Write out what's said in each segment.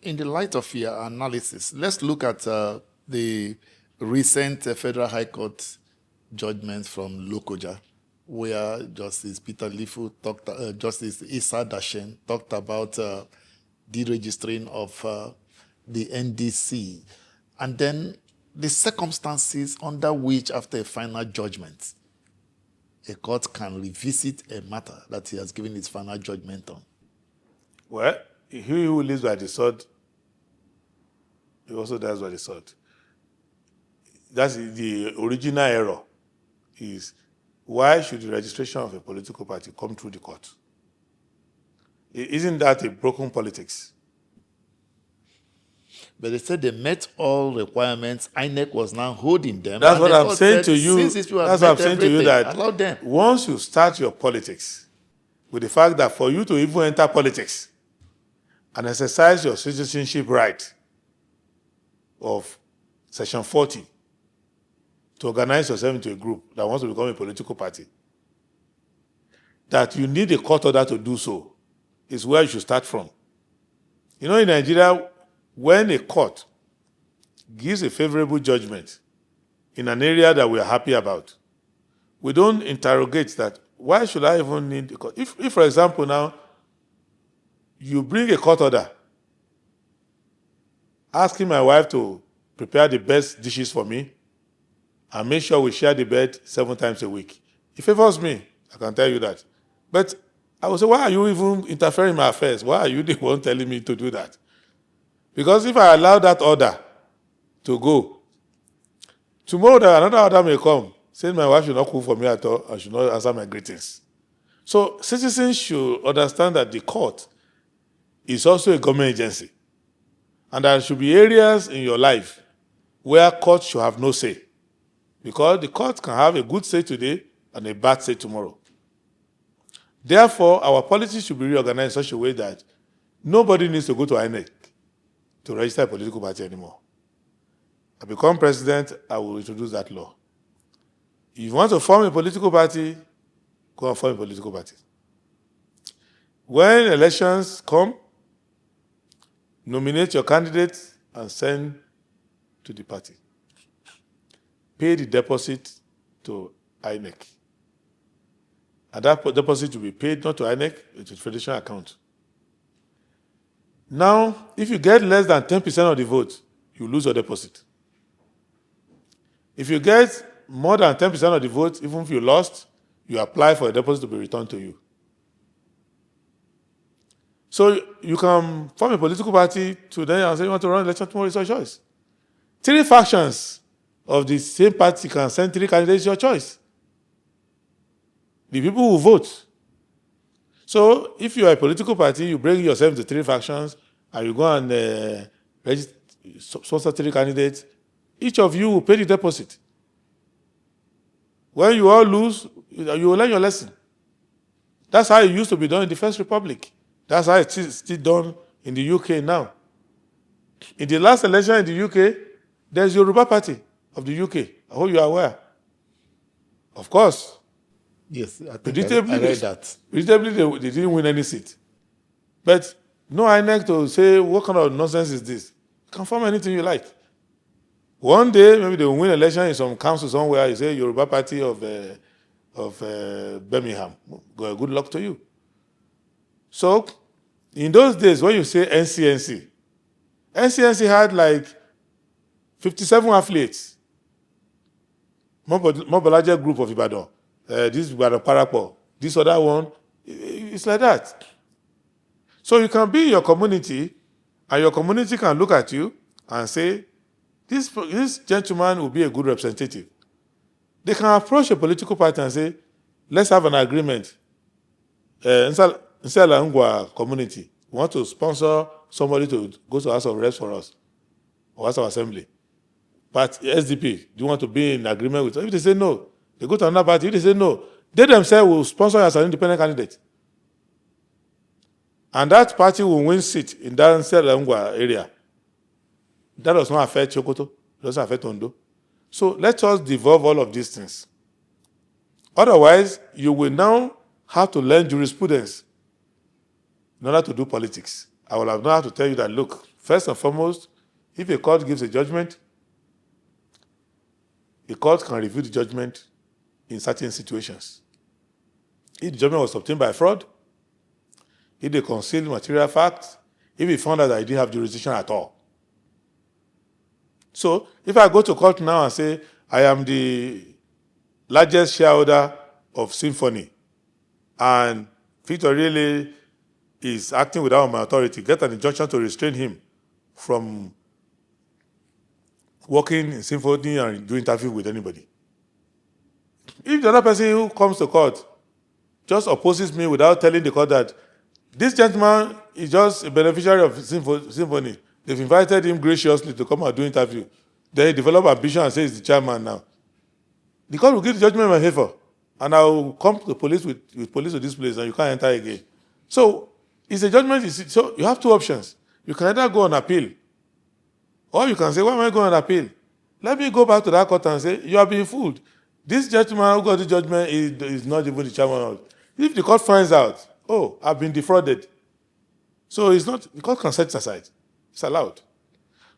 in the light of your analysis, let's look at the recent Federal High Court judgment from Lokoja, where Justice Peter Lifu talked, Justice Issa Dashen talked about deregistering of the NDC, and then the circumstances under which, after a final judgment, a court can revisit a matter that he has given its final judgment on. Well, he who lives by the sword, he also dies by the sword. That's the original error, is why should the registration of a political party come through the court? Isn't that a broken politics? But they said they met all requirements. INEC was now holding them. That's what I'm saying to you. That's what I'm saying to you, that allow them. Once you start your politics with the fact that for you to even enter politics and exercise your citizenship right of Section 40 to organize yourself into a group that wants to become a political party, that you need a court order to do so, is where you should start from. You know, in Nigeria, when a court gives a favorable judgment in an area that we are happy about, we don't interrogate that, why should I even need a court? If, for example, now, you bring a court order asking my wife to prepare the best dishes for me and make sure we share the bed 7 times a week, it favors me, I can tell you that. But I will say, why are you even interfering in my affairs? Why are you the one telling me to do that? Because if I allow that order to go, tomorrow another order may come, saying my wife should not cook for me at all and should not answer my greetings. So citizens should understand that the court is also a government agency. And there should be areas in your life where courts should have no say. Because the court can have a good say today and a bad say tomorrow. Therefore, our policies should be reorganized in such a way that nobody needs to go to INEC to register a political party anymore. I become president, I will introduce that law. If you want to form a political party, go and form a political party. When elections come, nominate your candidate and send to the party. Pay the deposit to INEC. And that deposit will be paid not to INEC, but to the federation account. Now, if you get less than 10% of the vote, you lose your deposit. If you get more than 10% of the vote, even if you lost, you apply for a deposit to be returned to you. So you can form a political party today and say you want to run election tomorrow, it's your choice. 3 factions of the same party can send 3 candidates, your choice. The people will vote. So if you are a political party, you bring yourself into 3 factions and you go and register, sponsor 3 candidates, each of you will pay the deposit. When you all lose, you will learn your lesson. That's how it used to be done in the First Republic. That's how it's still done in the UK now. In the last election in the UK, there's Yoruba Party of the UK. I hope you are aware. Of course. Yes, I think I read that. Predictably, they didn't win any seat. But no INEC to say, what kind of nonsense is this? You can form anything you like. One day, maybe they will win election in some council somewhere. You say Yoruba Party of Birmingham. Good luck to you. So, in those days, when you say NCNC had like 57 affiliates. Mobolaje group of Ibadan. This Ibadan Parapo. This other one. It's like that. So you can be in your community, and your community can look at you and say, this gentleman will be a good representative. They can approach a political party and say, let's have an agreement. Inside the Ngwa community, we want to sponsor somebody to go to House of Reps for us, or House of Assembly. But SDP, do you want to be in agreement with us? If they say no, they go to another party. If they say no, they themselves will sponsor you as an independent candidate. And that party will win seat in that Ngwa area. That does not affect Chokoto. It doesn't affect Ondo. So let us devolve all of these things. Otherwise, you will now have to learn jurisprudence in order to do politics. I will have now to tell you that, look, First and foremost, if a court gives a judgment, the court can review the judgment in certain situations. If the judgment was obtained by fraud, if they concealed material facts, if it found out that I didn't have jurisdiction at all. So if I go to court now and say, I am the largest shareholder of SYMFONI, and Victor Iroele is acting without my authority, get an injunction to restrain him from working in SYMFONI and doing interview with anybody. If the other person who comes to court just opposes me without telling the court that this gentleman is just a beneficiary of SYMFONI, they've invited him graciously to come and do interview, then he develop ambition and says he's the chairman now, the court will give the judgment in my favor, and I will come to the police with police to this place, and you can't enter again. So it's a judgment. So you have two options. You can either go on appeal, or you can say, why am I going on appeal? Let me go back to that court and say, you are being fooled. This gentleman who got the judgment is not even the chairman of it. If the court finds out, oh, I've been defrauded, so it's not, the court can set it aside. It's allowed.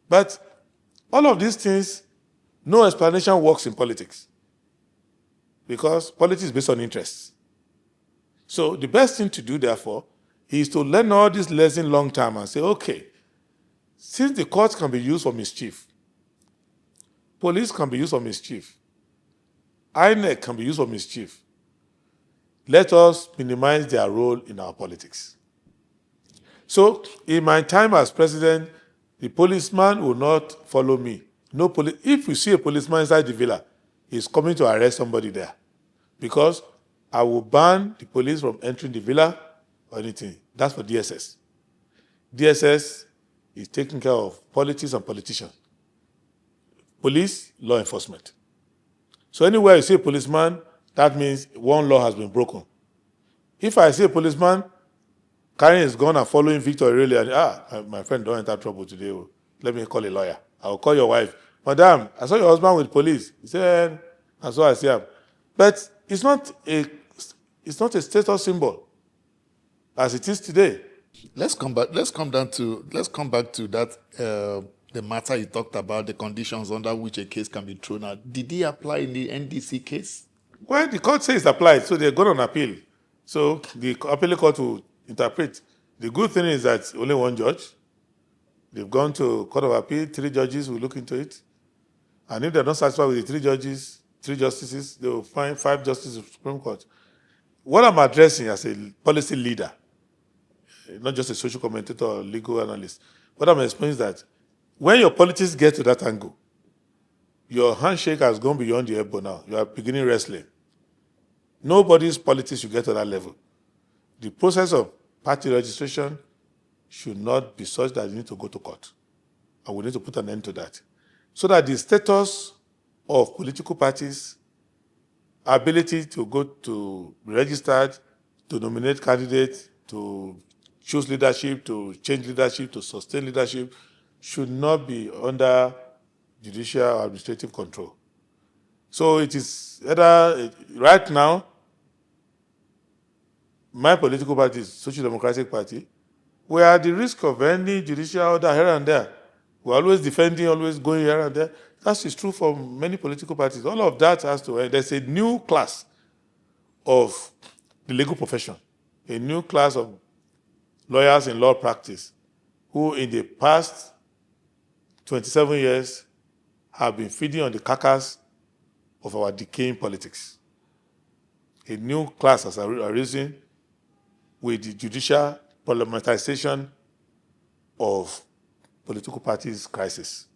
But all of these things, no explanation works in politics, because politics is based on interests. So the best thing to do, therefore, is to learn all these lessons long term and say, okay, since the courts can be used for mischief, police can be used for mischief, INEC can be used for mischief, let us minimize their role in our politics. So in my time as president, the policeman will not follow me. No if you see a policeman inside the villa, he's coming to arrest somebody there, because I will ban the police from entering the villa or anything. That's for DSS. DSS is taking care of politics and politicians. Police, law enforcement. So anywhere you see a policeman, that means one law has been broken. If I see a policeman carrying his gun and following Victor Iroele, and my friend, don't enter trouble today, let me call a lawyer. I will call your wife. Madam, I saw your husband with police. He said, and so I see him. But it's not a status symbol as it is today. Let's come back to that the matter you talked about, the conditions under which a case can be thrown out. Did he apply in the NDC case? Well, the court says it's applied, so they're going on appeal. So the appellate court will interpret. The good thing is that only one judge. They've gone to Court of Appeal, 3 judges will look into it. And if they're not satisfied with the 3 justices, they will find 5 justices of the Supreme Court. What I'm addressing as a policy leader, not just a social commentator or legal analyst, what I'm explaining is that when your politics get to that angle, your handshake has gone beyond the elbow now. You are beginning wrestling. Nobody's politics should get to that level. The process of party registration should not be such that you need to go to court. And we need to put an end to that. So that the status of political parties, ability to go to be registered, to nominate candidates, to choose leadership, to change leadership, to sustain leadership, should not be under judicial or administrative control. So it is either, right now, my political party is Social Democratic Party. We are at the risk of any judicial order here and there. We're always defending, always going here and there. That is true for many political parties. All of that has to end. There's a new class of the legal profession, a new class of lawyers in law practice who in the past 27 years have been feeding on the carcass of our decaying politics. A new class has arisen with the judicial problematization of political parties' crisis.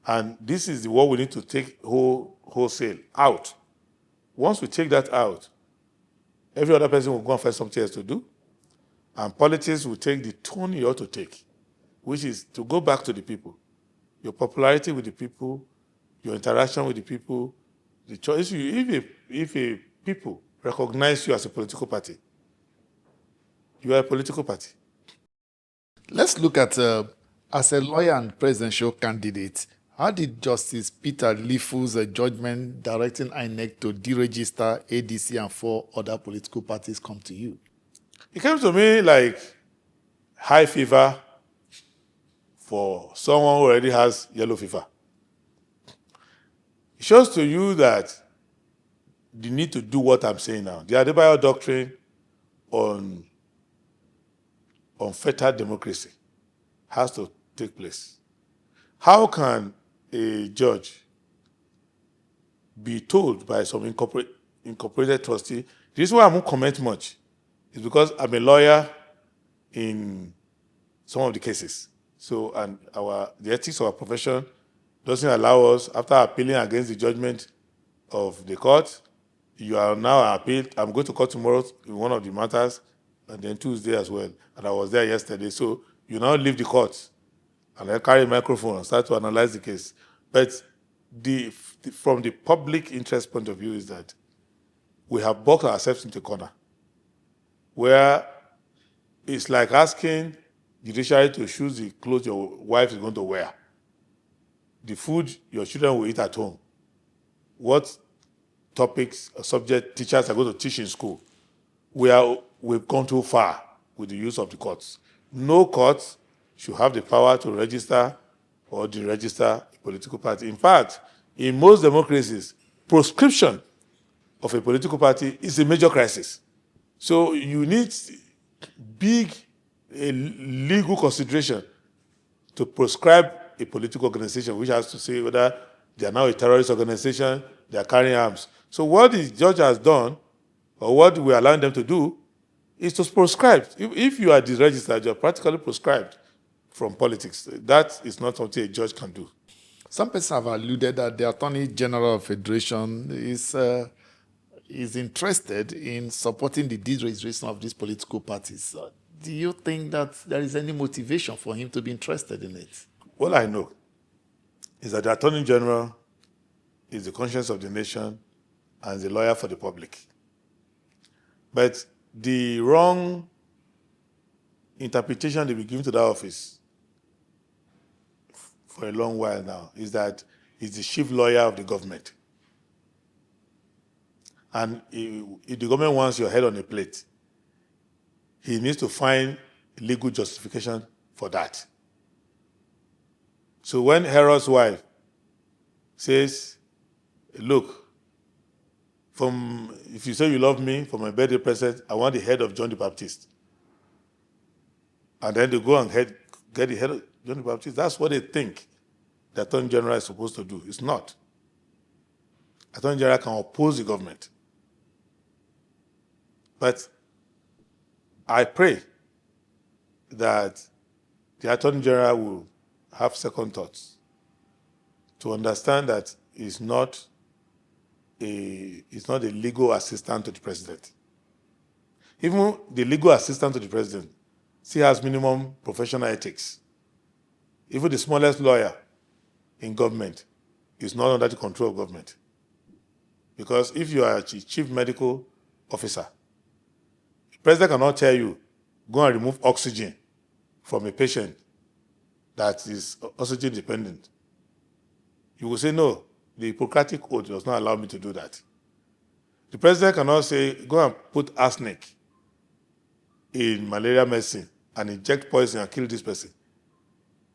And this is what we need to take wholesale out. Once we take that out, every other person will go and find something else to do, and politics will take the tone you ought to take, which is to go back to the people. Your popularity with the people, your interaction with the people, the choice. If a people recognize you as a political party, you are a political party. Let's look at, as a lawyer and presidential candidate, how did Justice Peter Lifu's judgment directing INEC to deregister ADC and 4 other political parties come to you? It came to me like high fever for someone who already has yellow fever. It shows to you that you need to do what I'm saying now. The Adebayo doctrine on unfettered democracy has to take place. How can a judge be told by some incorporated trustee? The reason why I won't comment much is because I'm a lawyer in some of the cases. So, and the ethics of our profession doesn't allow us, after appealing against the judgment of the court, you are now appealed. I'm going to court tomorrow in one of the matters, and then Tuesday as well. And I was there yesterday. So you now leave the court, and I carry a microphone and start to analyze the case. But from the public interest point of view is that we have boxed ourselves into a corner where it's like asking judiciary to choose the clothes your wife is going to wear, the food your children will eat at home, what topics or subject teachers are going to teach in school. We've gone too far with the use of the courts. No court should have the power to register or deregister a political party. In fact, in most democracies, proscription of a political party is a major crisis. So you need big legal consideration to proscribe a political organization, which has to say whether they are now a terrorist organization, they are carrying arms. So what the judge has done, or what we allow them to do, is to proscribe. If you are deregistered, you are practically proscribed from politics. That is not something a judge can do. Some people have alluded that the Attorney General of Federation is interested in supporting the deregistration of these political parties. Do you think that there is any motivation for him to be interested in it? All I know is that the Attorney General is the conscience of the nation and the lawyer for the public. But the wrong interpretation they be given to that office for a long while now is that he's the chief lawyer of the government. And if the government wants your head on a plate, he needs to find legal justification for that. So when Herod's wife says, look, if you say you love me for my birthday present, I want the head of John the Baptist. And then they go and get the head of John the Baptist. That's what they think the Attorney General is supposed to do. It's not. Attorney General can oppose the government. But I pray that the Attorney General will have second thoughts to understand that it's not a legal assistant to the president. Even the legal assistant to the president still has minimum professional ethics. Even the smallest lawyer in government is not under the control of government. Because if you are a chief medical officer, the president cannot tell you, go and remove oxygen from a patient that is oxygen dependent. You will say, no, the Hippocratic Oath does not allow me to do that. The president cannot say, go and put arsenic in malaria medicine and inject poison and kill this person.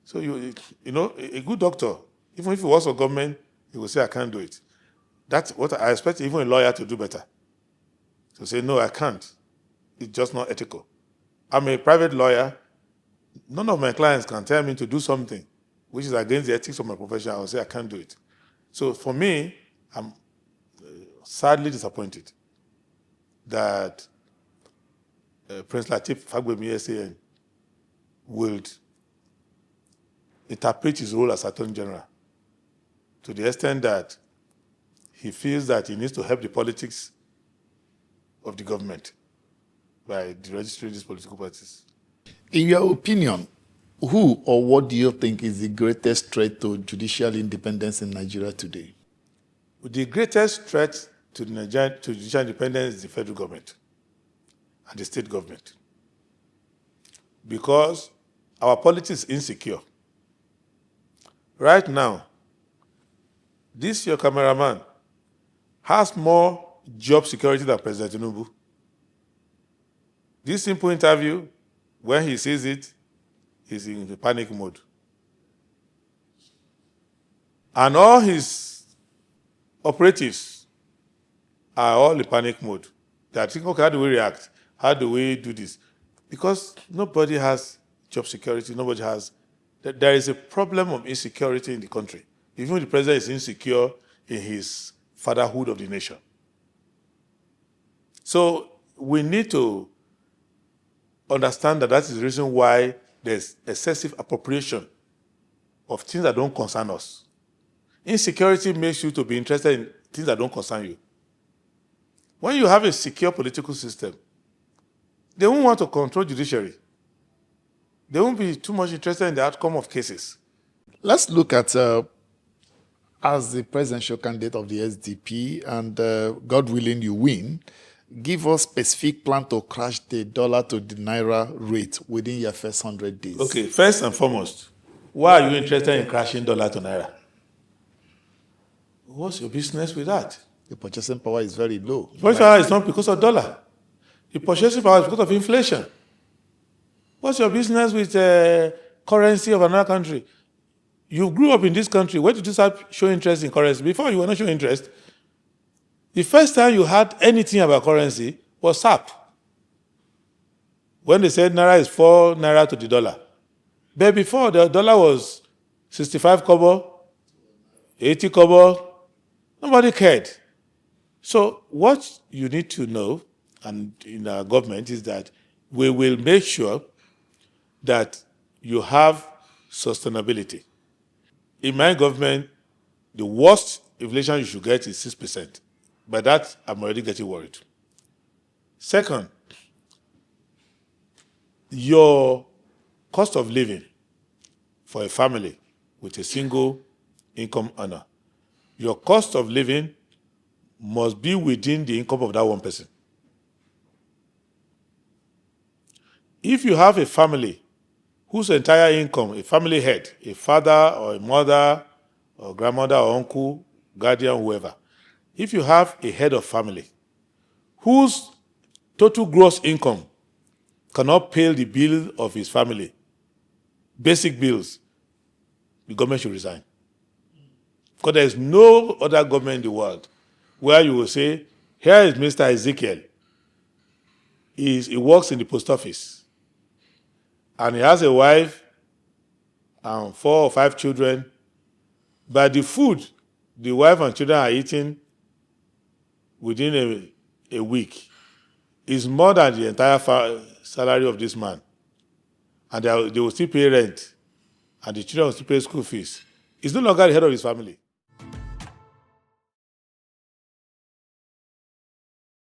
So, you know, a good doctor, even if he works for government, he will say, I can't do it. That's what I expect even a lawyer to do better. To say, no, I can't. It's just not ethical. I'm a private lawyer. None of my clients can tell me to do something which is against the ethics of my profession. I will say, I can't do it. So for me, I'm sadly disappointed that Prince Lateef Fagbemi SAN will interpret his role as Attorney General to the extent that he feels that he needs to help the politics of the government by deregistering these political parties. In your opinion, who or what do you think is the greatest threat to judicial independence in Nigeria today? The greatest threat to judicial independence is the federal government and the state government. Because our politics is insecure. Right now, this your cameraman has more job security than President Tinubu. This simple interview, when he sees it, he's in the panic mode. And all his operatives are all in panic mode. They are thinking, okay, how do we react? How do we do this? Because nobody has job security, nobody has. There is a problem of insecurity in the country. Even the president is insecure in his fatherhood of the nation. So we need to understand that is the reason why there's excessive appropriation of things that don't concern us. Insecurity makes you to be interested in things that don't concern you. When you have a secure political system, they won't want to control judiciary. They won't be too much interested in the outcome of cases. Let's look at, as the presidential candidate of the SDP, and God willing you win, give us specific plan to crash the dollar to the naira rate within your first 100 days. Okay, first and foremost, why are you interested in crashing dollar to naira? What's your business with that? The purchasing power is very low. The purchasing power is not because of dollar. The purchasing power is because of inflation. What's your business with currency of another country? You grew up in this country. Where did you start showing interest in currency? Before, you were not showing interest. The first time you had anything about currency was SAP. When they said naira is 4 naira to the dollar. But before, the dollar was 65 kobo, 80 kobo. Nobody cared. So what you need to know, and in our government, is that we will make sure that you have sustainability. In my government, the worst inflation you should get is 6%. By that, I'm already getting worried. Second, your cost of living for a family with a single income earner, your cost of living must be within the income of that one person. If you have a family whose entire income, a family head, a father or a mother or grandmother or uncle, guardian, whoever, if you have a head of family whose total gross income cannot pay the bill of his family, basic bills, the government should resign. Because there is no other government in the world where you will say, here is Mr. Ezekiel. He works in the post office. And he has a wife and 4 or 5 children. But the food the wife and children are eating within a week is more than the entire salary of this man. And they will still pay rent. And the children will still pay school fees. He's no longer the head of his family.